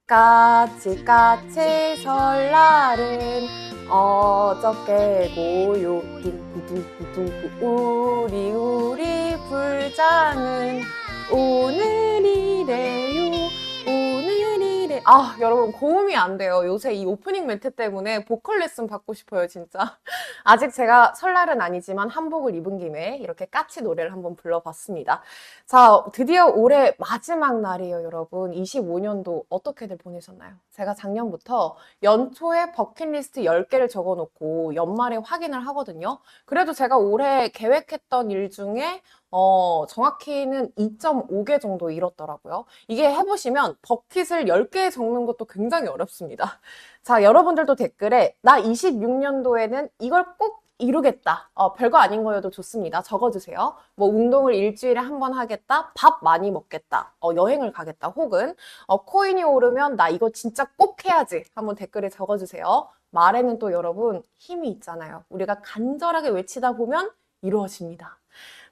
까치 설날은 어저께고요. 두구두구두구 우리 불장은 오늘이래요. 오늘이래. 아, 여러분 고음이 안 돼요. 요새 이 오프닝 멘트 때문에 보컬 레슨 받고 싶어요, 진짜. 아직 제가 설날은 아니지만 한복을 입은 김에 이렇게 까치 노래를 한번 불러봤습니다. 자, 드디어 올해 마지막 날이에요, 여러분. 25년도 어떻게들 보내셨나요? 제가 작년부터 연초에 버킷리스트 10개를 적어놓고 연말에 확인을 하거든요. 그래도 제가 올해 계획했던 일 중에 정확히는 2.5개 정도 이뤘더라고요. 이게 해보시면 버킷을 10개 적는 것도 굉장히 어렵습니다. 자, 여러분들도 댓글에 나 26년도에는 이걸 꼭 이루겠다. 별거 아닌 거여도 좋습니다. 적어주세요. 뭐 운동을 일주일에 한 번 하겠다. 밥 많이 먹겠다. 여행을 가겠다. 혹은 코인이 오르면 나 이거 진짜 꼭 해야지. 한번 댓글에 적어주세요. 말에는 또 여러분 힘이 있잖아요. 우리가 간절하게 외치다 보면 이루어집니다.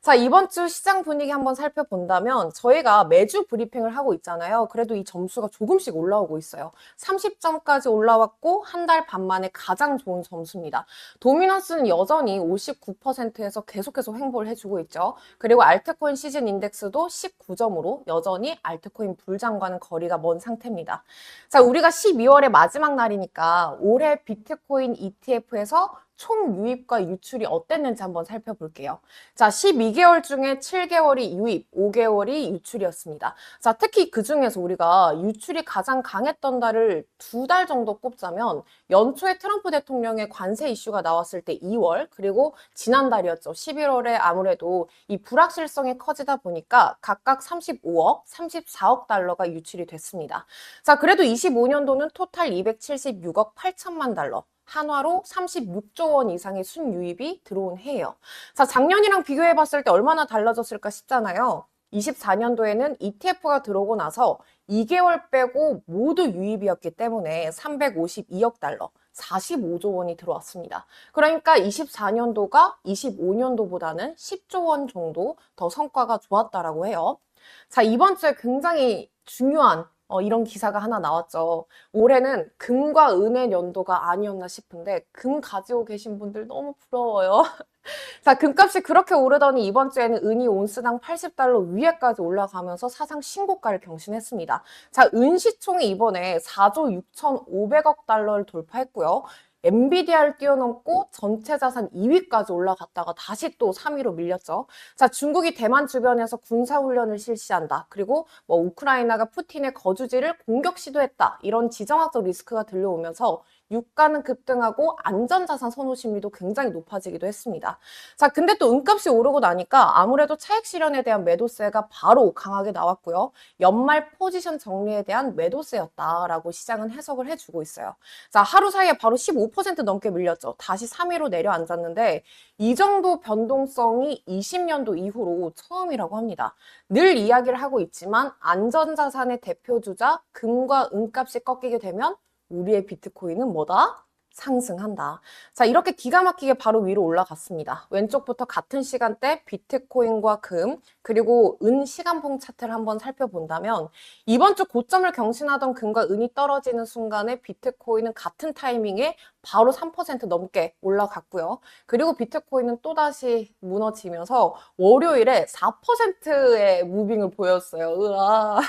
자, 이번 주 시장 분위기 한번 살펴본다면 저희가 매주 브리핑을 하고 있잖아요. 그래도 이 점수가 조금씩 올라오고 있어요. 30점까지 올라왔고 한 달 반 만에 가장 좋은 점수입니다. 도미넌스는 여전히 59%에서 계속해서 횡보를 해주고 있죠. 그리고 알트코인 시즌 인덱스도 19점으로 여전히 알트코인 불장과는 거리가 먼 상태입니다. 자, 우리가 12월의 마지막 날이니까 올해 비트코인 ETF에서 총 유입과 유출이 어땠는지 한번 살펴볼게요. 자, 12개월 중에 7개월이 유입, 5개월이 유출이었습니다. 자, 특히 그 중에서 우리가 유출이 가장 강했던 달을 2달 정도 꼽자면 연초에 트럼프 대통령의 관세 이슈가 나왔을 때 2월, 그리고 지난달이었죠. 11월에 아무래도 이 불확실성이 커지다 보니까 각각 35억, 34억 달러가 유출이 됐습니다. 자, 그래도 25년도는 토탈 276억 8천만 달러. 한화로 36조 원 이상의 순유입이 들어온 해예요. 자, 작년이랑 비교해봤을 때 얼마나 달라졌을까 싶잖아요. 24년도에는 ETF가 들어오고 나서 2개월 빼고 모두 유입이었기 때문에 352억 달러, 45조 원이 들어왔습니다. 그러니까 24년도가 25년도보다는 10조 원 정도 더 성과가 좋았다라고 해요. 자, 이번 주에 굉장히 중요한 이런 기사가 하나 나왔죠. 올해는 금과 은의 연도가 아니었나 싶은데 금 가지고 계신 분들 너무 부러워요. 자, 금값이 그렇게 오르더니 이번 주에는 은이 온스당 80달러 위에까지 올라가면서 사상 신고가를 경신했습니다. 자, 은 시총이 이번에 4조 6,500억 달러를 돌파했고요. 엔비디아를 뛰어넘고 전체 자산 2위까지 올라갔다가 다시 또 3위로 밀렸죠. 자, 중국이 대만 주변에서 군사훈련을 실시한다. 그리고 뭐 우크라이나가 푸틴의 거주지를 공격 시도했다. 이런 지정학적 리스크가 들려오면서 유가는 급등하고 안전자산 선호 심리도 굉장히 높아지기도 했습니다. 자, 근데 또 은값이 오르고 나니까 아무래도 차익 실현에 대한 매도세가 바로 강하게 나왔고요. 연말 포지션 정리에 대한 매도세였다라고 시장은 해석을 해주고 있어요. 자, 하루 사이에 바로 15% 넘게 밀렸죠. 다시 3위로 내려앉았는데 이 정도 변동성이 20년도 이후로 처음이라고 합니다. 늘 이야기를 하고 있지만 안전자산의 대표주자 금과 은값이 꺾이게 되면 우리의 비트코인은 뭐다? 상승한다. 자, 이렇게 기가 막히게 바로 위로 올라갔습니다. 왼쪽부터 같은 시간대 비트코인과 금, 그리고 은 시간봉 차트를 한번 살펴본다면 이번 주 고점을 경신하던 금과 은이 떨어지는 순간에 비트코인은 같은 타이밍에 바로 3% 넘게 올라갔고요. 그리고 비트코인은 또다시 무너지면서 월요일에 4%의 무빙을 보였어요. 으아.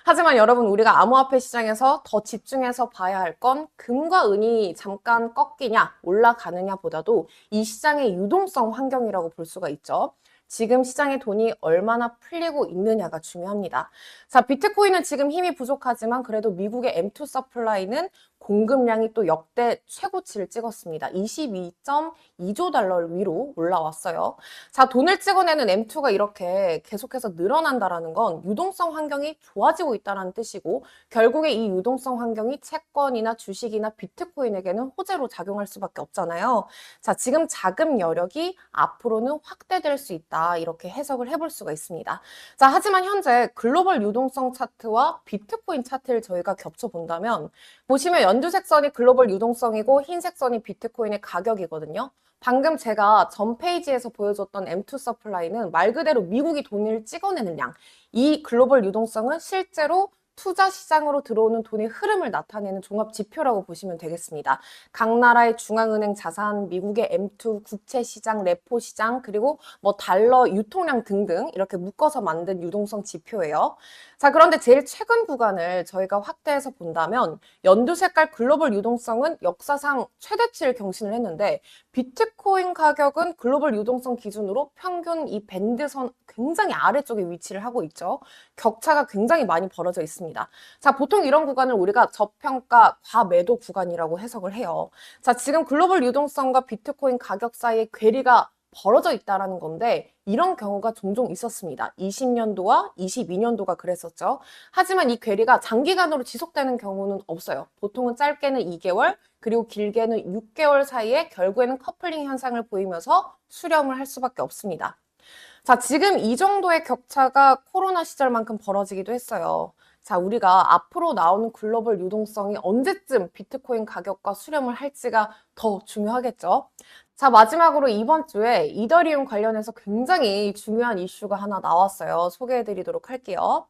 하지만 여러분, 우리가 암호화폐 시장에서 더 집중해서 봐야 할 건 금과 은이 잠깐 꺾이냐 올라가느냐 보다도 이 시장의 유동성 환경이라고 볼 수가 있죠. 지금 시장에 돈이 얼마나 풀리고 있느냐가 중요합니다. 자, 비트코인은 지금 힘이 부족하지만 그래도 미국의 M2 서플라이는 공급량이 또 역대 최고치를 찍었습니다. 22.2조 달러를 위로 올라왔어요. 자, 돈을 찍어내는 M2가 이렇게 계속해서 늘어난다라는 건 유동성 환경이 좋아지고 있다는 뜻이고 결국에 이 유동성 환경이 채권이나 주식이나 비트코인에게는 호재로 작용할 수밖에 없잖아요. 자, 지금 자금 여력이 앞으로는 확대될 수 있다. 이렇게 해석을 해볼 수가 있습니다. 자, 하지만 현재 글로벌 유동성 차트와 비트코인 차트를 저희가 겹쳐본다면 보시면 연두색 선이 글로벌 유동성이고 흰색 선이 비트코인의 가격이거든요. 방금 제가 전 페이지에서 보여줬던 M2 서플라이는 말 그대로 미국이 돈을 찍어내는 양. 이 글로벌 유동성은 실제로 투자 시장으로 들어오는 돈의 흐름을 나타내는 종합 지표라고 보시면 되겠습니다. 각 나라의 중앙은행 자산, 미국의 M2 국채 시장, 레포 시장, 그리고 뭐 달러 유통량 등등 이렇게 묶어서 만든 유동성 지표예요. 자, 그런데 제일 최근 구간을 저희가 확대해서 본다면 연두 색깔 글로벌 유동성은 역사상 최대치를 경신을 했는데 비트코인 가격은 글로벌 유동성 기준으로 평균 이 밴드선 굉장히 아래쪽에 위치를 하고 있죠. 격차가 굉장히 많이 벌어져 있습니다. 자, 보통 이런 구간을 우리가 저평가 과매도 구간이라고 해석을 해요. 자, 지금 글로벌 유동성과 비트코인 가격 사이에 괴리가 벌어져 있다라는 건데 이런 경우가 종종 있었습니다. 20년도와 22년도가 그랬었죠. 하지만 이 괴리가 장기간으로 지속되는 경우는 없어요. 보통은 짧게는 2개월, 그리고 길게는 6개월 사이에 결국에는 커플링 현상을 보이면서 수렴을 할 수밖에 없습니다. 자, 지금 이 정도의 격차가 코로나 시절만큼 벌어지기도 했어요. 자, 우리가 앞으로 나오는 글로벌 유동성이 언제쯤 비트코인 가격과 수렴을 할지가 더 중요하겠죠. 자, 마지막으로 이번 주에 이더리움 관련해서 굉장히 중요한 이슈가 하나 나왔어요. 소개해드리도록 할게요.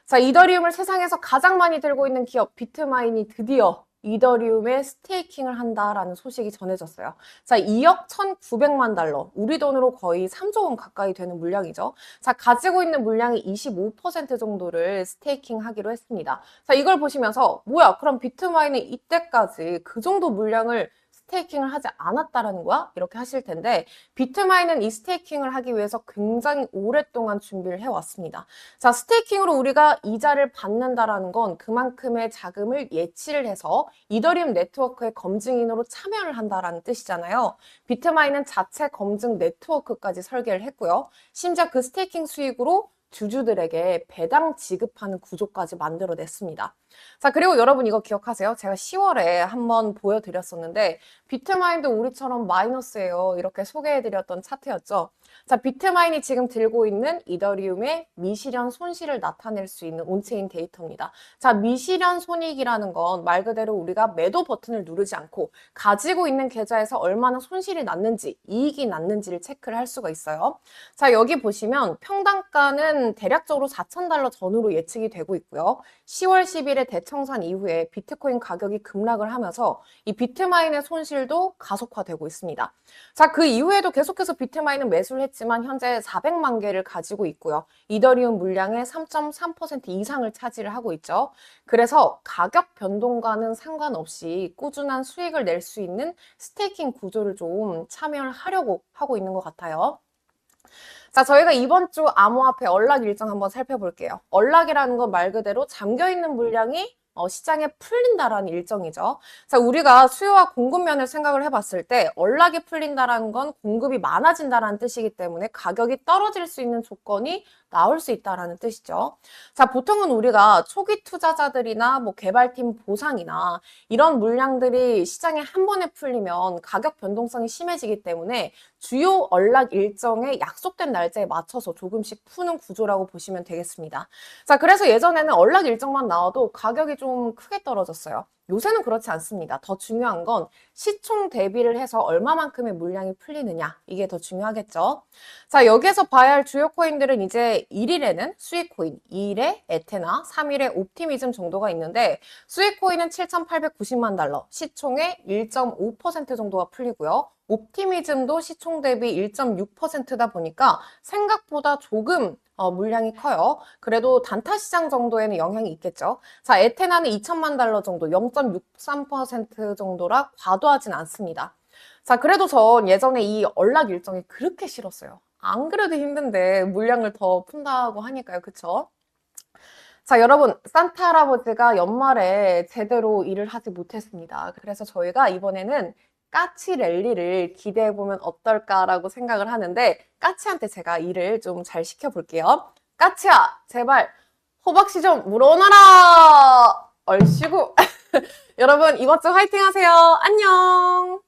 자, 이더리움을 세상에서 가장 많이 들고 있는 기업 비트마인이 드디어 이더리움에 스테이킹을 한다라는 소식이 전해졌어요. 자, 2억 1,900만 달러, 우리 돈으로 거의 3조 원 가까이 되는 물량이죠. 자, 가지고 있는 물량의 25% 정도를 스테이킹 하기로 했습니다. 자, 이걸 보시면서 뭐야, 그럼 비트마인은 이때까지 그 정도 물량을 스테이킹을 하지 않았다라는 거야? 이렇게 하실 텐데 비트마인은 이 스테이킹을 하기 위해서 굉장히 오랫동안 준비를 해왔습니다. 자, 스테이킹으로 우리가 이자를 받는다라는 건 그만큼의 자금을 예치를 해서 이더리움 네트워크의 검증인으로 참여를 한다라는 뜻이잖아요. 비트마인은 자체 검증 네트워크까지 설계를 했고요. 심지어 그 스테이킹 수익으로 주주들에게 배당 지급하는 구조까지 만들어냈습니다. 자, 그리고 여러분 이거 기억하세요? 제가 10월에 한번 보여드렸었는데 비트마인도 우리처럼 마이너스예요. 이렇게 소개해드렸던 차트였죠. 자, 비트마인이 지금 들고 있는 이더리움의 미실현 손실을 나타낼 수 있는 온체인 데이터입니다. 자, 미실현 손익이라는 건 말 그대로 우리가 매도 버튼을 누르지 않고 가지고 있는 계좌에서 얼마나 손실이 났는지, 이익이 났는지를 체크를 할 수가 있어요. 자, 여기 보시면 평단가는 대략적으로 4,000달러 전후로 예측이 되고 있고요. 10월 10일에 대청산 이후에 비트코인 가격이 급락을 하면서 이 비트마인의 손실도 가속화되고 있습니다. 자, 그 이후에도 계속해서 비트마인은 매수를 했지만 현재 400만 개를 가지고 있고요. 이더리움 물량의 3.3% 이상을 차지를 하고 있죠. 그래서 가격 변동과는 상관없이 꾸준한 수익을 낼 수 있는 스테이킹 구조를 좀 참여를 하려고 하고 있는 것 같아요. 자, 저희가 이번 주 암호화폐 언락 일정 한번 살펴볼게요. 언락이라는 건 말 그대로 잠겨있는 물량이 시장에 풀린다라는 일정이죠. 자, 우리가 수요와 공급 면을 생각을 해봤을 때 언락이 풀린다라는 건 공급이 많아진다라는 뜻이기 때문에 가격이 떨어질 수 있는 조건이 나올 수 있다라는 뜻이죠. 자, 보통은 우리가 초기 투자자들이나 뭐 개발팀 보상이나 이런 물량들이 시장에 한 번에 풀리면 가격 변동성이 심해지기 때문에 주요 언락 일정에 약속된 날짜에 맞춰서 조금씩 푸는 구조라고 보시면 되겠습니다. 자, 그래서 예전에는 언락 일정만 나와도 가격이 좀 크게 떨어졌어요. 요새는 그렇지 않습니다. 더 중요한 건 시총 대비를 해서 얼마만큼의 물량이 풀리느냐, 이게 더 중요하겠죠. 자, 여기에서 봐야 할 주요 코인들은 이제 1일에는 수익코인, 2일에 에테나, 3일에 옵티미즘 정도가 있는데 수익코인은 7,890만 달러, 시총의 1.5% 정도가 풀리고요. 옵티미즘도 시총 대비 1.6%다 보니까 생각보다 조금 물량이 커요. 그래도 단타 시장 정도에는 영향이 있겠죠. 자, 에테나는 2천만 달러 정도, 0.63% 정도라 과도하진 않습니다. 자, 그래도 전 예전에 이 언락 일정이 그렇게 싫었어요. 안 그래도 힘든데 물량을 더 푼다고 하니까요. 그쵸? 자, 여러분, 산타 할아버지가 연말에 제대로 일을 하지 못했습니다. 그래서 저희가 이번에는 까치 랠리를 기대해보면 어떨까라고 생각을 하는데 까치한테 제가 일을 좀 잘 시켜볼게요. 까치야, 제발 호박씨 좀 물어놔라! 얼씨구. 여러분, 이번 주 화이팅 하세요. 안녕!